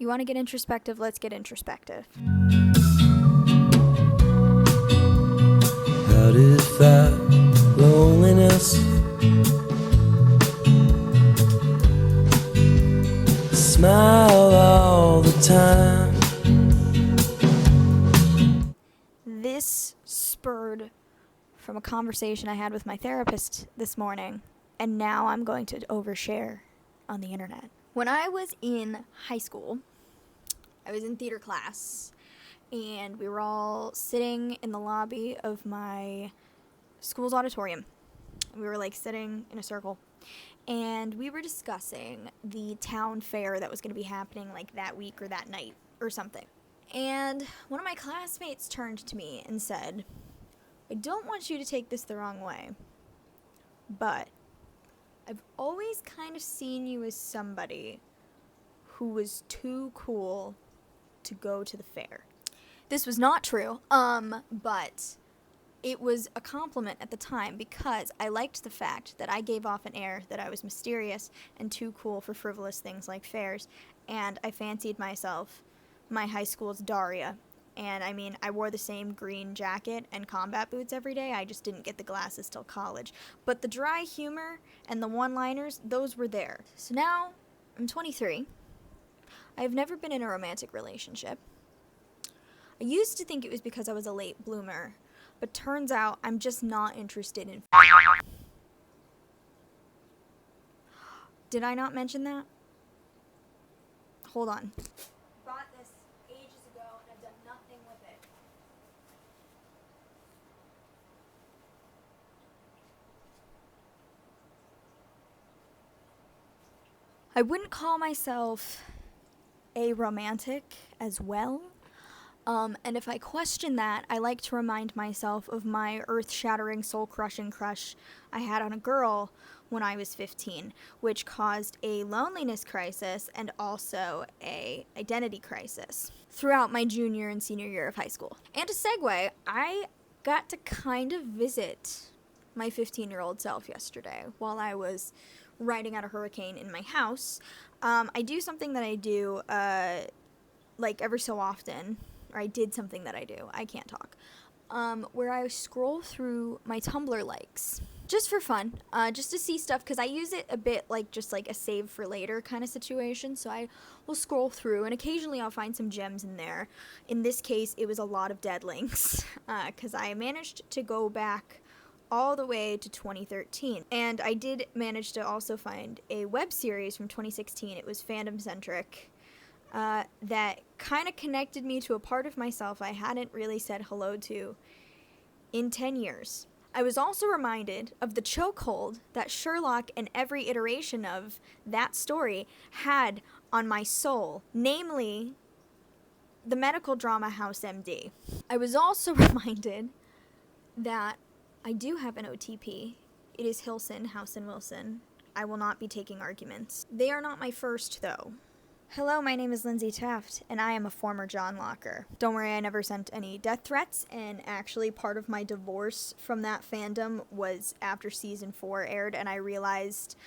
You want to get introspective? Let's get introspective. How did that loneliness smile all the time? This spurred from a conversation I had with my therapist this morning, and now I'm going to overshare on the internet. When I was in high school, I was in theater class, and we were all sitting in the lobby of my school's auditorium. We were like sitting in a circle, and we were discussing the town fair that was going to be happening like that week or that night or something. And one of my classmates turned to me and said, I don't want you to take this the wrong way, but I've always kind of seen you as somebody who was too cool to go to the fair. This was not true, but it was a compliment at the time because I liked the fact that I gave off an air that I was mysterious and too cool for frivolous things like fairs, and I fancied myself my high school's Daria. And I mean, I wore the same green jacket and combat boots every day. I just didn't get the glasses till college. But the dry humor and the one-liners, those were there. So now I'm 23. I have never been in a romantic relationship. I used to think it was because I was a late bloomer, but turns out I'm just not interested in. Did I not mention that? Hold on. Bought this ages ago and I've done nothing with it. I wouldn't call myself a romantic as well. And if I question that, I like to remind myself of my earth-shattering, soul-crushing crush I had on a girl when I was 15, which caused a loneliness crisis and also a identity crisis throughout my junior and senior year of high school. And to segue, I got to kind of visit my 15-year-old self yesterday while I was riding out a hurricane in my house. I do something that I do like every so often, or I did something that I do, I can't talk, where I scroll through my Tumblr likes, just for fun, just to see stuff, because I use it a bit like just like a save for later kind of situation, so I will scroll through, and occasionally I'll find some gems in there. In this case, it was a lot of dead links, because I managed to go back all the way to 2013, and I did manage to also find a web series from 2016. It was fandom-centric, that kind of connected me to a part of myself I hadn't really said hello to in 10 years. I was also reminded of the chokehold that Sherlock and every iteration of that story had on my soul, namely the medical drama House MD. I was also reminded that I do have an OTP. It is Hilson, House and Wilson. I will not be taking arguments. They are not my first, though. Hello, my name is Lindsey Taft, and I am a former John Locker. Don't worry, I never sent any death threats, and actually part of my divorce from that fandom was after season 4 aired, and I realized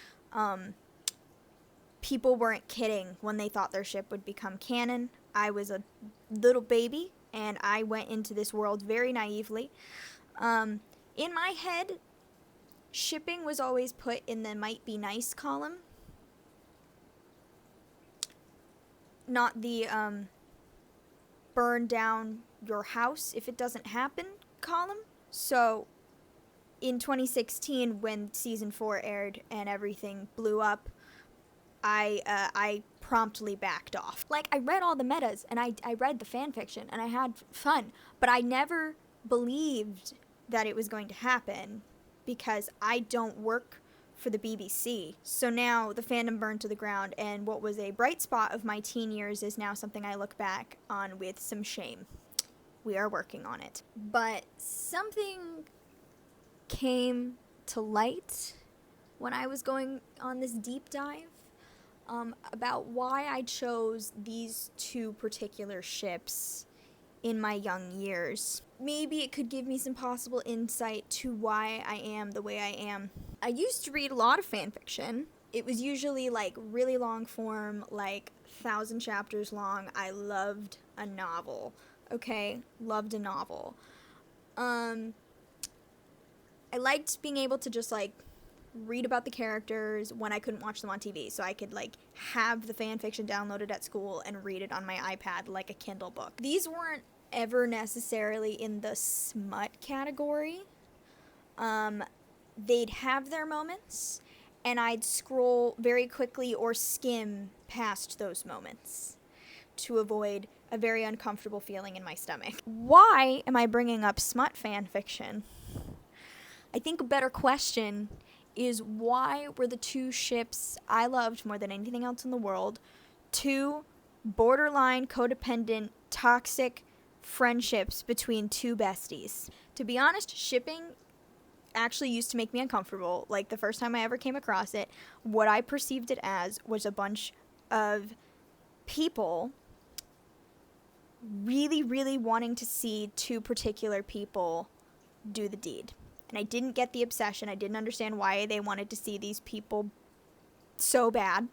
people weren't kidding when they thought their ship would become canon. I was a little baby, and I went into this world very naively. In my head, shipping was always put in the might be nice column, not the burn down your house if it doesn't happen column. So in 2016, when season 4 aired and everything blew up, I promptly backed off. Like, I read all the metas and I read the fan fiction and I had fun, but I never believed that it was going to happen because I don't work for the BBC. So now the fandom burned to the ground, and what was a bright spot of my teen years is now something I look back on with some shame. We are working on it. But something came to light when I was going on this deep dive about why I chose these two particular ships in my young years. Maybe it could give me some possible insight to why I am the way I am. I used to read a lot of fan fiction. It was usually like really long form, like 1,000 chapters long. I loved a novel. Okay? Loved a novel. I liked being able to just, like, read about the characters when I couldn't watch them on TV. So I could, like, have the fan fiction downloaded at school and read it on my iPad like a Kindle book. These weren't ever necessarily in the smut category. They'd have their moments, and I'd scroll very quickly or skim past those moments to avoid a very uncomfortable feeling in my stomach. Why am I bringing up smut fan fiction? I think a better question is, why were the two ships I loved more than anything else in the world two borderline codependent, toxic friendships between two besties? To be honest, shipping actually used to make me uncomfortable. Like, the first time I ever came across it, what I perceived it as was a bunch of people really, really wanting to see two particular people do the deed. And I didn't get the obsession. I didn't understand why they wanted to see these people so bad.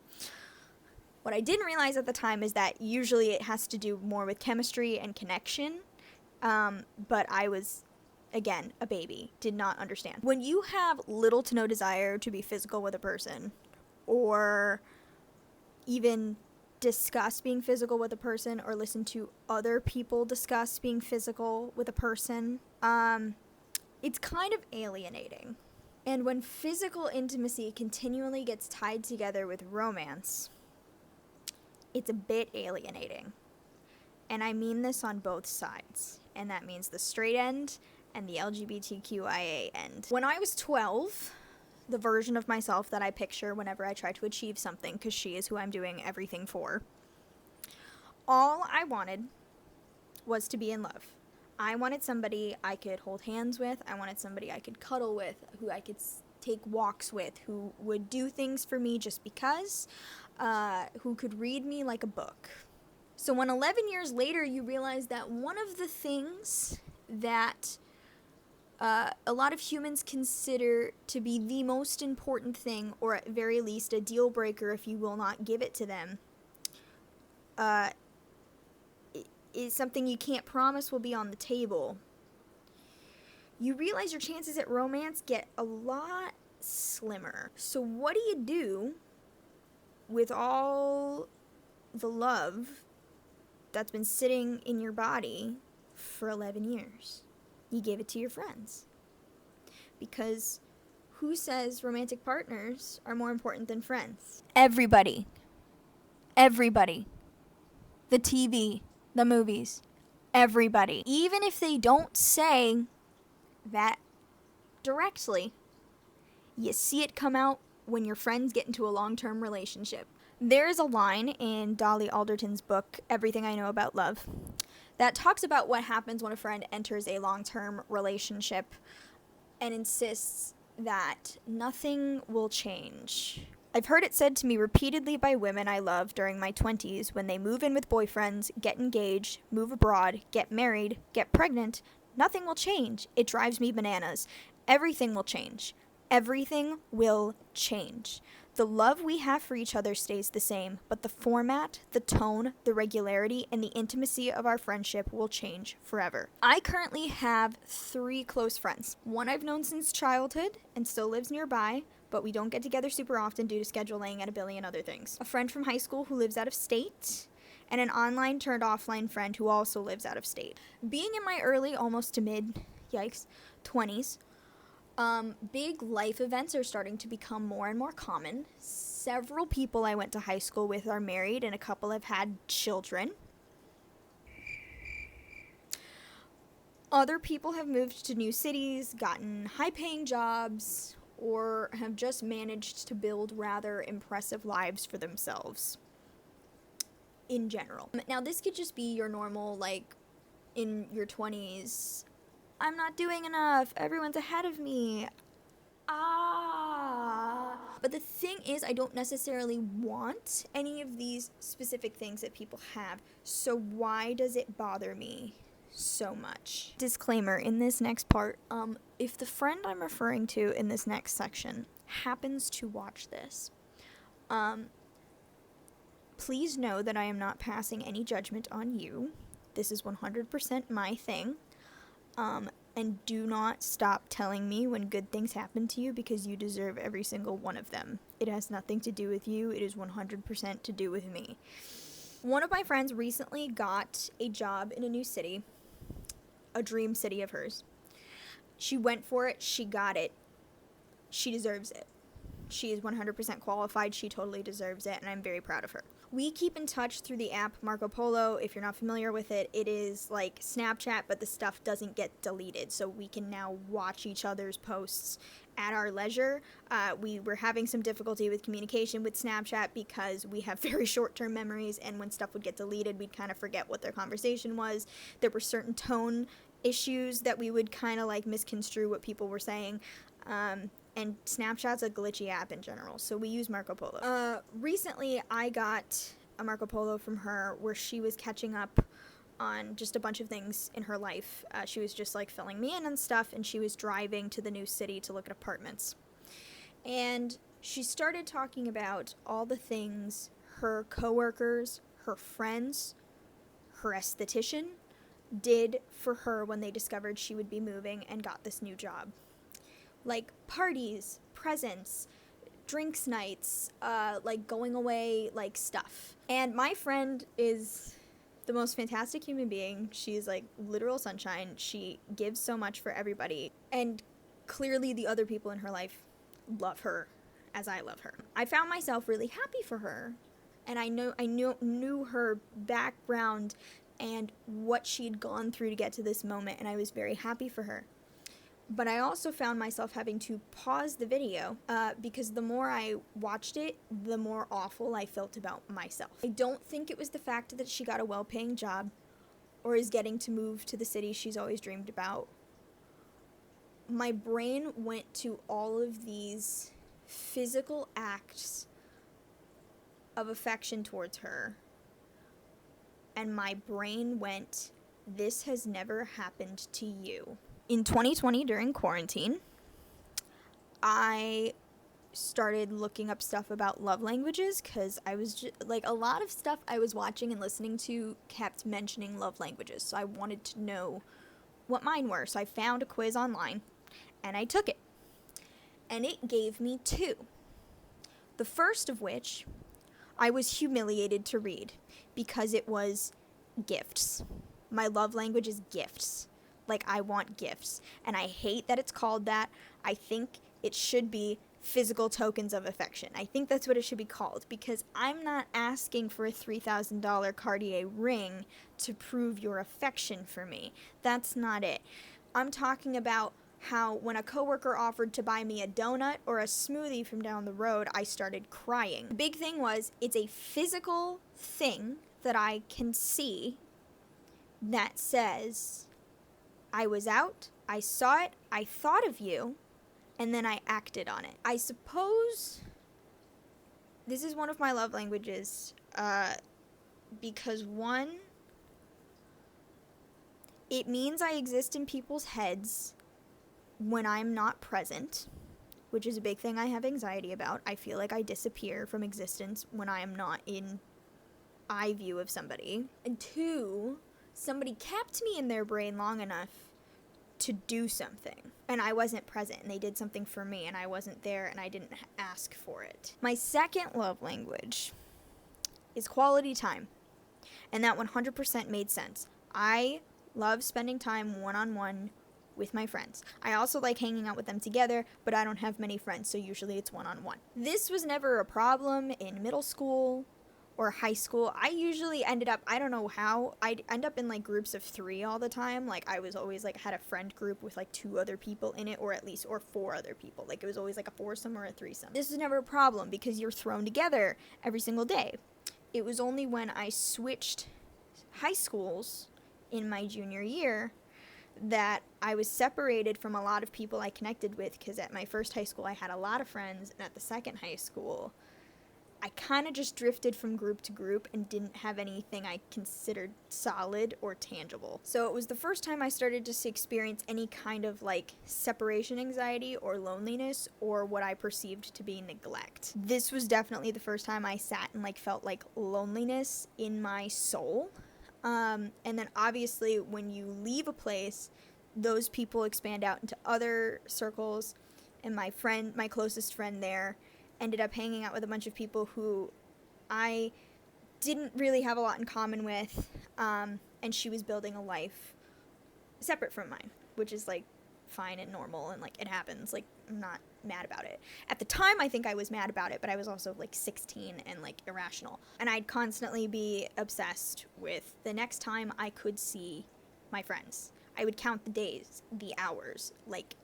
What I didn't realize at the time is that usually it has to do more with chemistry and connection. But I was, again, a baby, did not understand. When you have little to no desire to be physical with a person, or even discuss being physical with a person, or listen to other people discuss being physical with a person, it's kind of alienating. And when physical intimacy continually gets tied together with romance, it's a bit alienating. And I mean this on both sides. And that means the straight end and the LGBTQIA end. When I was 12, the version of myself that I picture whenever I try to achieve something, because she is who I'm doing everything for, all I wanted was to be in love. I wanted somebody I could hold hands with. I wanted somebody I could cuddle with, who I could take walks with, who would do things for me just because, who could read me like a book. So when 11 years later you realize that one of the things that a lot of humans consider to be the most important thing, or at very least a deal breaker if you will not give it to them, is something you can't promise will be on the table, you realize your chances at romance get a lot slimmer. So what do you do with all the love that's been sitting in your body for 11 years? You give it to your friends. Because who says romantic partners are more important than friends? Everybody. Everybody. The TV, the movies, everybody. Even if they don't say that directly, you see it come out when your friends get into a long-term relationship. There is a line in Dolly Alderton's book, Everything I Know About Love, that talks about what happens when a friend enters a long-term relationship and insists that nothing will change. I've heard it said to me repeatedly by women I love during my 20s when they move in with boyfriends, get engaged, move abroad, get married, get pregnant, nothing will change. It drives me bananas. Everything will change. Everything will change. The love we have for each other stays the same, but the format, the tone, the regularity, and the intimacy of our friendship will change forever. I currently have 3 close friends. One I've known since childhood and still lives nearby, but we don't get together super often due to scheduling and a billion other things. A friend from high school who lives out of state, and an online turned offline friend who also lives out of state. Being in my early, almost to mid, 20s, big life events are starting to become more and more common. Several people I went to high school with are married, and a couple have had children. Other people have moved to new cities, gotten high-paying jobs, or have just managed to build rather impressive lives for themselves in general. Now, this could just be your normal, like, in your 20s, I'm not doing enough, everyone's ahead of me. But the thing is, I don't necessarily want any of these specific things that people have, so why does it bother me so much? Disclaimer, in this next part, if the friend I'm referring to in this next section happens to watch this, Please know that I am not passing any judgment on you. This is 100% my thing. And do not stop telling me when good things happen to you, because you deserve every single one of them. It has nothing to do with you. It is 100% to do with me. One of my friends recently got a job in a new city, a dream city of hers. She went for it. She got it. She deserves it. She is 100% qualified. She totally deserves it, and I'm very proud of her. We keep in touch through the app Marco Polo. If you're not familiar with it, it is like Snapchat, but the stuff doesn't get deleted, so we can now watch each other's posts at our leisure. We were having some difficulty with communication with Snapchat because we have very short-term memories, and when stuff would get deleted, we'd kind of forget what their conversation was. There were certain tone issues that we would kind of like misconstrue what people were saying. And Snapchat's a glitchy app in general, so we use Marco Polo. Recently, I got a Marco Polo from her where she was catching up on just a bunch of things in her life. She was just like filling me in on stuff, and she was driving to the new city to look at apartments. And she started talking about all the things her coworkers, her friends, her esthetician did for her when they discovered she would be moving and got this new job. Like parties, presents, drinks nights, like going away, like stuff. And my friend is the most fantastic human being. She's like literal sunshine. She gives so much for everybody. And clearly the other people in her life love her as I love her. I found myself really happy for her. And I knew her background and what she'd gone through to get to this moment. And I was very happy for her. But I also found myself having to pause the video because the more I watched it, the more awful I felt about myself. I don't think it was the fact that she got a well-paying job or is getting to move to the city she's always dreamed about. My brain went to all of these physical acts of affection towards her, and my brain went, this has never happened to you. In 2020, during quarantine, I started looking up stuff about love languages because I was just, like, a lot of stuff I was watching and listening to kept mentioning love languages, so I wanted to know what mine were. So I found a quiz online, and I took it, and it gave me 2. The first of which I was humiliated to read because it was gifts. My love language is gifts. Like, I want gifts. And I hate that it's called that. I think it should be physical tokens of affection. I think that's what it should be called, because I'm not asking for a $3,000 Cartier ring to prove your affection for me. That's not it. I'm talking about how when a coworker offered to buy me a donut or a smoothie from down the road, I started crying. The big thing was, it's a physical thing that I can see that says, I was out, I saw it, I thought of you, and then I acted on it. I suppose this is one of my love languages, because 1, it means I exist in people's heads when I'm not present, which is a big thing I have anxiety about. I feel like I disappear from existence when I am not in eye view of somebody. And 2, somebody kept me in their brain long enough to do something, and I wasn't present, and they did something for me, and I wasn't there, and I didn't ask for it. My second love language is quality time, and that 100% made sense. I love spending time one-on-one with my friends. I also like hanging out with them together, but I don't have many friends, so usually it's one-on-one. This was never a problem in middle school or high school. I usually ended up, I don't know how, I'd end up in like groups of 3 all the time. Like, I was always like, had a friend group with like 2 other people in it, or 4 other people. Like, it was always like a foursome or a threesome. This was never a problem because you're thrown together every single day. It was only when I switched high schools in my junior year that I was separated from a lot of people I connected with, because at my first high school I had a lot of friends, and at the second high school I kind of just drifted from group to group and didn't have anything I considered solid or tangible. So it was the first time I started to experience any kind of like separation anxiety or loneliness or what I perceived to be neglect. This was definitely the first time I sat and like felt like loneliness in my soul. And then obviously when you leave a place, those people expand out into other circles, and my closest friend there ended up hanging out with a bunch of people who I didn't really have a lot in common with, and she was building a life separate from mine, which is like fine and normal, and like it happens. Like, I'm not mad about it. At the time I think I was mad about it, but I was also like 16 and like irrational, and I'd constantly be obsessed with the next time I could see my friends. I would count the days, the hours, like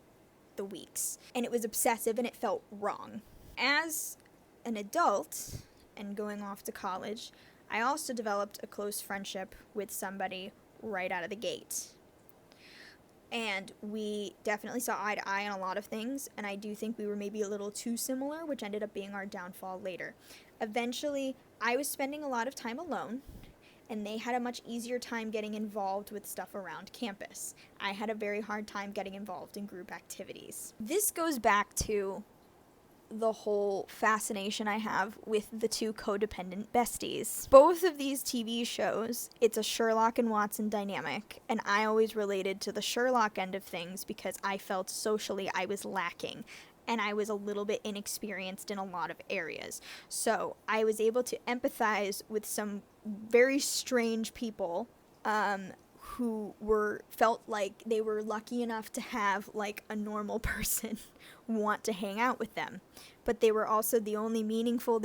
the weeks, and it was obsessive and it felt wrong. As an adult and going off to college, I also developed a close friendship with somebody right out of the gate. And we definitely saw eye to eye on a lot of things, and I do think we were maybe a little too similar, which ended up being our downfall later. Eventually, I was spending a lot of time alone, and they had a much easier time getting involved with stuff around campus. I had a very hard time getting involved in group activities. This goes back to the whole fascination I have with the two codependent besties. Both of these TV shows, it's a Sherlock and Watson dynamic, and I always related to the Sherlock end of things because I felt socially I was lacking, and I was a little bit inexperienced in a lot of areas. So I was able to empathize with some very strange people who felt like they were lucky enough to have like a normal person want to hang out with them, but they were also the only meaningful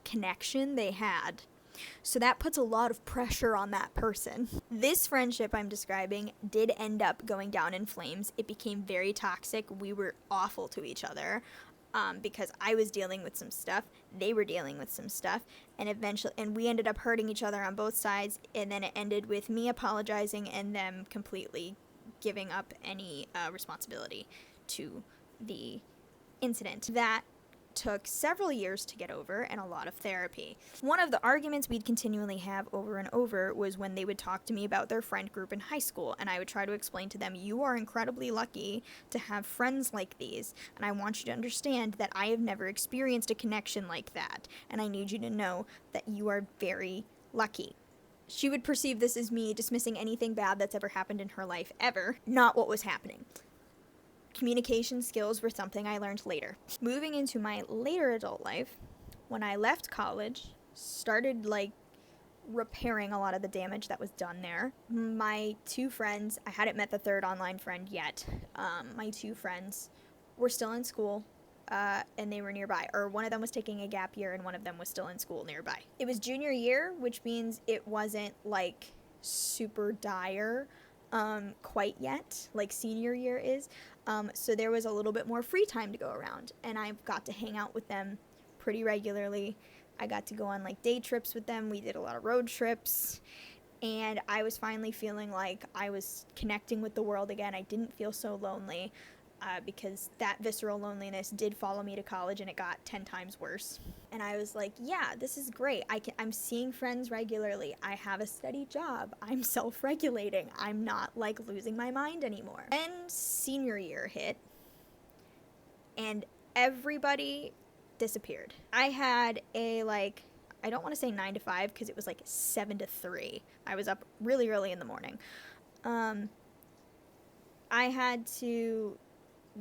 connection they had. So that puts a lot of pressure on that person. This friendship I'm describing did end up going down in flames. It became very toxic. We were awful to each other. Because I was dealing with some stuff, they were dealing with some stuff, and we ended up hurting each other on both sides, and then it ended with me apologizing and them completely giving up any responsibility to the incident. That took several years to get over and a lot of therapy. One of the arguments we'd continually have over and over was when they would talk to me about their friend group in high school, and I would try to explain to them, you are incredibly lucky to have friends like these, and I want you to understand that I have never experienced a connection like that, and I need you to know that you are very lucky. She would perceive this as me dismissing anything bad that's ever happened in her life ever, not what was happening. Communication skills were something I learned later. Moving into my later adult life, when I left college, started like repairing a lot of the damage that was done there. My two friends, I hadn't met the third online friend yet. My two friends were still in school, and they were nearby. Or one of them was taking a gap year and one of them was still in school nearby. It was junior year, which means it wasn't like super dire quite yet, like senior year is. So there was a little bit more free time to go around, and I got to hang out with them pretty regularly. I got to go on like day trips with them. We did a lot of road trips, and I was finally feeling like I was connecting with the world again. I didn't feel so lonely, because that visceral loneliness did follow me to college, and it got 10 times worse. And I was like, yeah, this is great. I'm seeing friends regularly. I have a steady job. I'm self-regulating. I'm not like losing my mind anymore. And senior year hit, and everybody disappeared. I had a I don't want to say 9 to 5 because it was like 7 to 3. I was up really early in the morning. I had to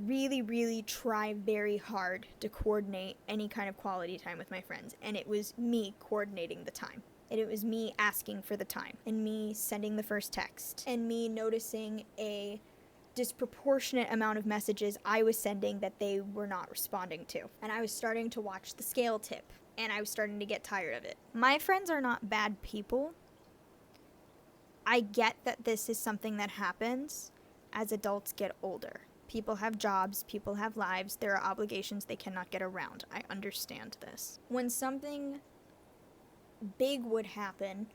really try very hard to coordinate any kind of quality time with my friends, and it was me coordinating the time, and it was me asking for the time, and me sending the first text, and me noticing a disproportionate amount of messages I was sending that they were not responding to, and I was starting to watch the scale tip, and I was starting to get tired of it. My friends are not bad people. I get that this is something that happens as adults get older. People have jobs, people have lives, there are obligations they cannot get around. I understand this. When something big would happen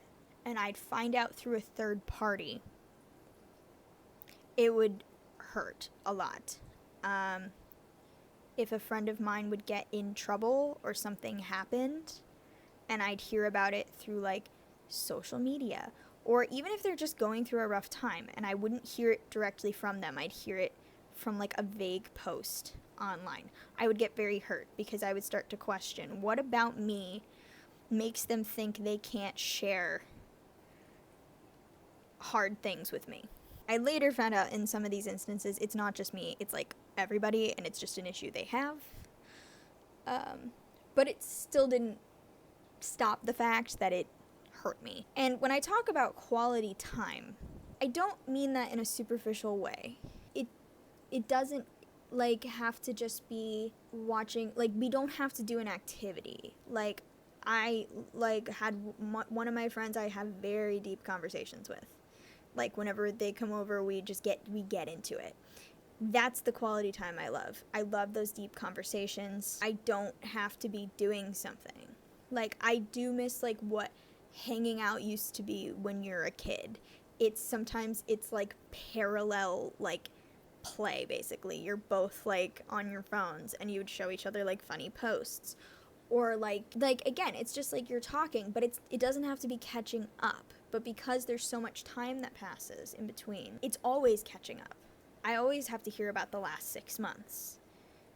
and I'd find out through a third party, it would hurt a lot. if a friend of mine would get in trouble or something happened, and I'd hear about it through like social media, or even if they're just going through a rough time and I wouldn't hear it directly from them, I'd hear it from like a vague post online, I would get very hurt because I would start to question, what about me makes them think they can't share hard things with me? I later found out in some of these instances, it's not just me, it's like everybody, and it's just an issue they have. But it still didn't stop the fact that it hurt me. And when I talk about quality time, I don't mean that in a superficial way. It doesn't like have to just be watching, like we don't have to do an activity. Like I like had one of my friends I have very deep conversations with. Like whenever they come over, we get into it. That's the quality time I love. I love those deep conversations. I don't have to be doing something. Like I do miss like what hanging out used to be when you're a kid. Sometimes it's like parallel like play, basically. You're both like on your phones and you would show each other like funny posts, or like again, it's just like you're talking, but it doesn't have to be catching up. But because there's so much time that passes in between, it's always catching up. I always have to hear about the last 6 months,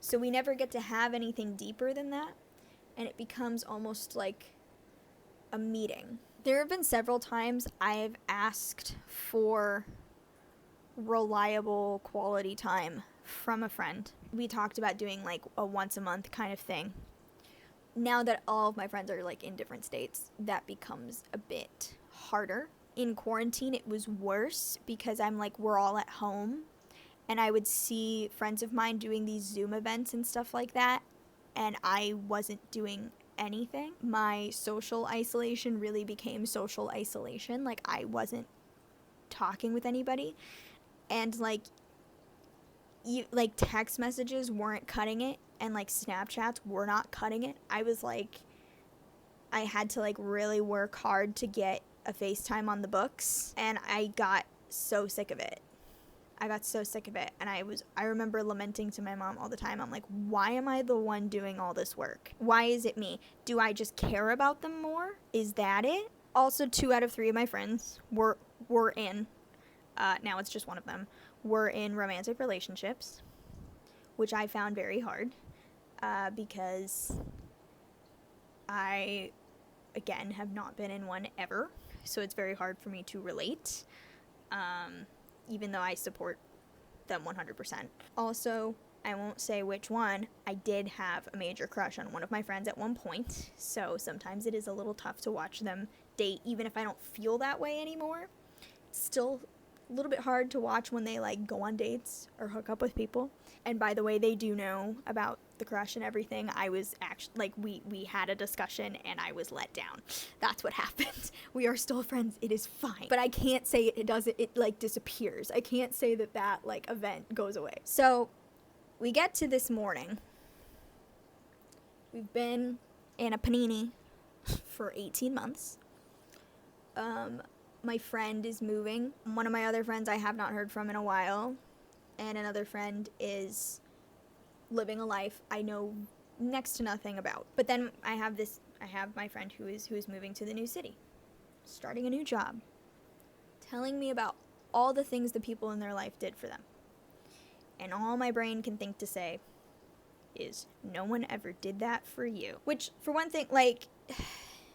so we never get to have anything deeper than that, and it becomes almost like a meeting. There have been several times I've asked for reliable quality time from a friend. We talked about doing like a once a month kind of thing. Now that all of my friends are like in different states, that becomes a bit harder. In quarantine it was worse because we're all at home, and I would see friends of mine doing these Zoom events and stuff like that, and I wasn't doing anything. My social isolation really became social isolation. Like I wasn't talking with anybody, and like text messages weren't cutting it, and like Snapchats were not cutting it. I was like, I had to like really work hard to get a FaceTime on the books, and I got so sick of it. And I remember lamenting to my mom all the time. I'm like, why am I the one doing all this work? Why is it me? Do I just care about them more? Is that it? Also, 2 out of 3 of my friends were in, now it's just one of them, were in romantic relationships, which I found very hard, because I, again, have not been in one ever, so it's very hard for me to relate, even though I support them 100%. Also, I won't say which one, I did have a major crush on one of my friends at one point, so sometimes it is a little tough to watch them date, even if I don't feel that way anymore. It's still a little bit hard to watch when they like go on dates or hook up with people. And by the way, they do know about the crush and everything. I was actually like, we had a discussion and I was let down. That's what happened. We are still friends. It is fine. But I can't say it like disappears. I can't say that like event goes away. So we get to this morning. We've been in a panini for 18 months. My friend is moving. One of my other friends I have not heard from in a while, and another friend is living a life I know next to nothing about. But then I have my friend who is moving to the new city, starting a new job, telling me about all the things the people in their life did for them. And all my brain can think to say is, no one ever did that for you. Which, for one thing, like,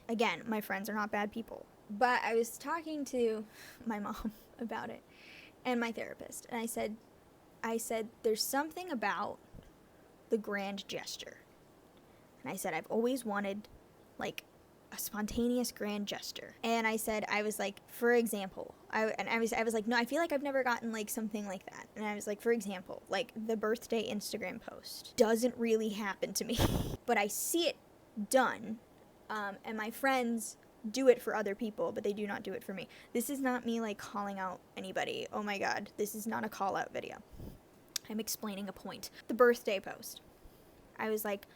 again, my friends are not bad people. But I was talking to my mom about it and my therapist, and I said, there's something about the grand gesture. And I said, I've always wanted, like, a spontaneous grand gesture. And I was like, for example, I was like, no, I feel like I've never gotten, like, something like that. And I was like, for example, like, the birthday Instagram post doesn't really happen to me. But I see it done, and my friends do it for other people, but they do not do it for me. This is not me like calling out anybody. Oh my god, this is not a call out video. I'm explaining a point. The birthday post. I was like,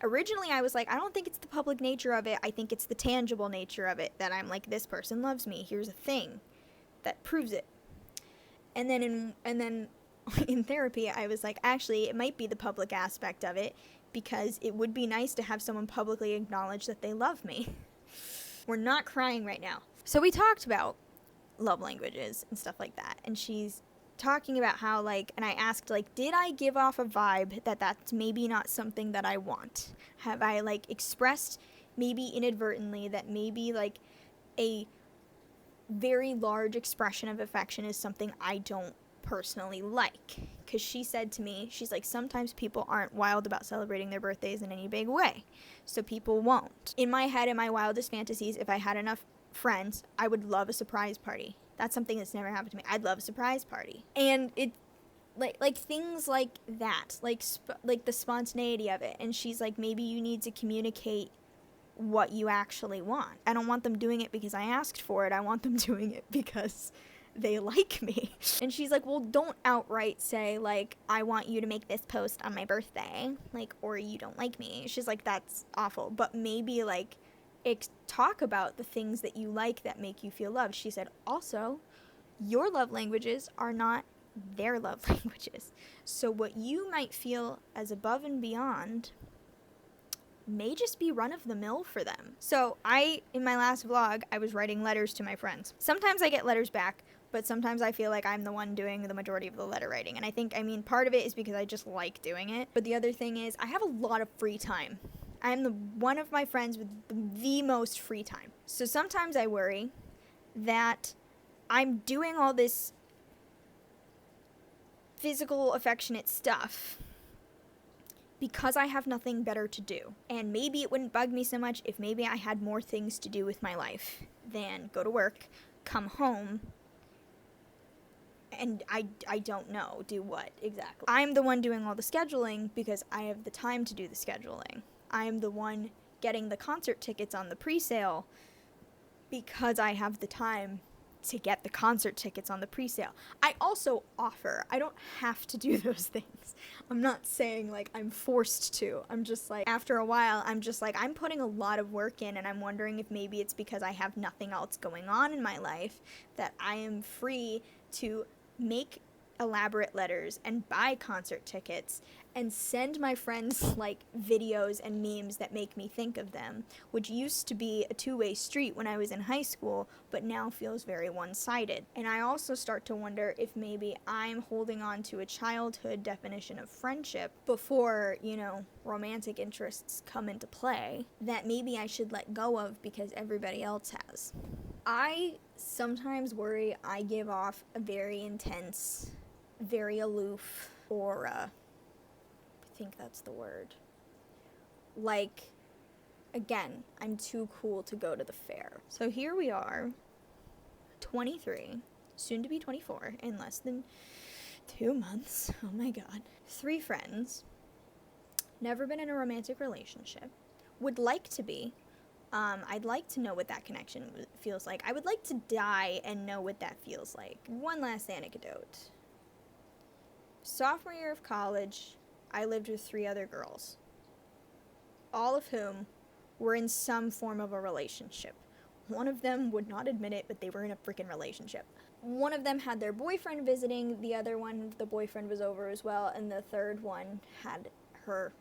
originally I was like, I don't think it's the public nature of it. I think it's the tangible nature of it that I'm like, this person loves me. Here's a thing that proves it. And then in therapy, I was like, actually, it might be the public aspect of it, because it would be nice to have someone publicly acknowledge that they love me. We're not crying right now. So we talked about love languages and stuff like that, and she's talking about how, like, and I asked, like, did I give off a vibe that that's maybe not something that I want? Have I, like, expressed maybe inadvertently that maybe, like, a very large expression of affection is something I don't personally like? Because she said to me, she's like, sometimes people aren't wild about celebrating their birthdays in any big way, so people won't. In my head, in my wildest fantasies, if I had enough friends, I would love a surprise party. That's something that's never happened to me. I'd love a surprise party. And it, like things like that, like the spontaneity of it. And she's like, maybe you need to communicate what you actually want. I don't want them doing it because I asked for it. I want them doing it because they like me. And she's like, well, don't outright say, like, I want you to make this post on my birthday, like, or you don't like me. She's like, that's awful. But maybe, like, talk about the things that you like that make you feel loved. She said, also, your love languages are not their love languages. So what you might feel as above and beyond may just be run of the mill for them. So in my last vlog, I was writing letters to my friends. Sometimes I get letters back, but sometimes I feel like I'm the one doing the majority of the letter writing. And I think, part of it is because I just like doing it. But the other thing is I have a lot of free time. I am one of my friends with the most free time. So sometimes I worry that I'm doing all this physical, affectionate stuff because I have nothing better to do. And maybe it wouldn't bug me so much if maybe I had more things to do with my life than go to work, come home, and I don't know, do what exactly. I'm the one doing all the scheduling because I have the time to do the scheduling. I'm the one getting the concert tickets on the pre-sale because I have the time to get the concert tickets on the pre-sale. I also offer. I don't have to do those things. I'm not saying, like, I'm forced to. I'm just like, after a while, I'm just like, I'm putting a lot of work in, and I'm wondering if maybe it's because I have nothing else going on in my life that I am free to make elaborate letters and buy concert tickets and send my friends, like, videos and memes that make me think of them, which used to be a two-way street when I was in high school, but now feels very one-sided. And I also start to wonder if maybe I'm holding on to a childhood definition of friendship before, romantic interests come into play, that maybe I should let go of because everybody else has. I sometimes worry I give off a very intense, very aloof aura. I think that's the word. Like, again, I'm too cool to go to the fair. So here we are, 23, soon to be 24, in less than 2 months. Oh my god. 3 friends, never been in a romantic relationship, would like to be. I'd like to know what that connection feels like. I would like to die and know what that feels like. One last anecdote. Sophomore year of college, I lived with 3 other girls, all of whom were in some form of a relationship. One of them would not admit it, but they were in a freaking relationship. One of them had their boyfriend visiting, the other one, the boyfriend was over as well, and the third one had her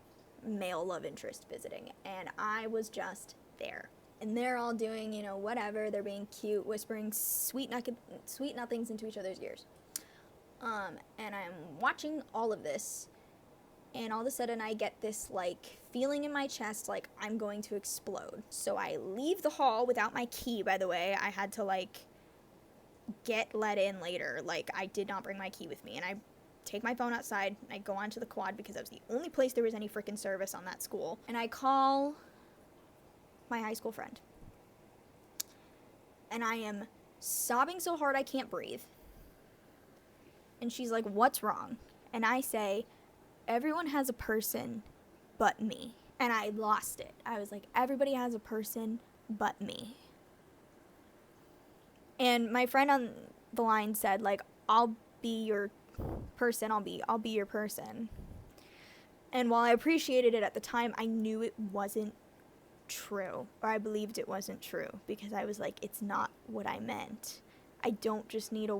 male love interest visiting, and I was just there. And they're all doing, whatever, they're being cute, whispering sweet nothings into each other's ears. And I'm watching all of this, and all of a sudden I get this, like, feeling in my chest like I'm going to explode. So I leave the hall without my key, by the way. I had to, like, get let in later. Like, I did not bring my key with me, and I take my phone outside, and I go onto the quad because that was the only place there was any freaking service on that school, and I call my high school friend. And I am sobbing so hard I can't breathe. And she's like, what's wrong? And I say, everyone has a person but me. And I lost it. I was like, everybody has a person but me. And my friend on the line said, like, I'll be your person. I'll be your person. And while I appreciated it at the time, I knew it wasn't true, or I believed it wasn't true, because I was like, it's not what I meant. I don't just need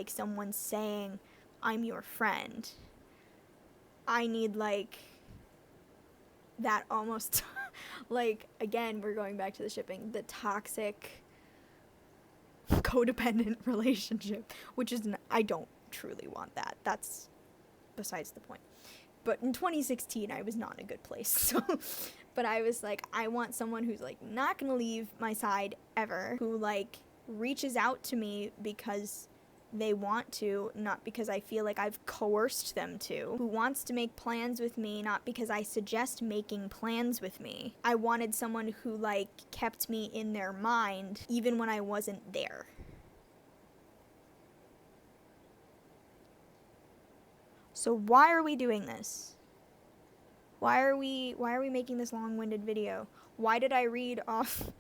someone saying I'm your friend. I need, like, that almost, like, again, we're going back to the shipping, the toxic, codependent relationship, which is, I don't truly want that. That's besides the point. But in 2016, I was not in a good place, so, but I was like, I want someone who's, like, not gonna leave my side ever, who, like, reaches out to me because they want to, not because I feel like I've coerced them to, who wants to make plans with me, not because I suggest making plans with me. I wanted someone who, like, kept me in their mind, even when I wasn't there. So why are we doing this? Why are we making this long-winded video? Why did I read off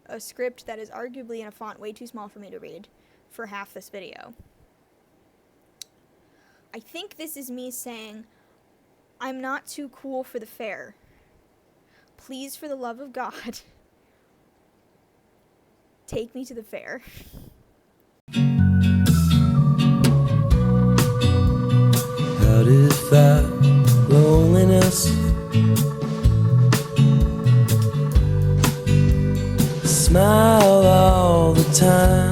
a script that is arguably in a font way too small for me to read for half this video? I think this is me saying, I'm not too cool for the fair. Please, for the love of God, take me to the fair. How did that loneliness smile all the time?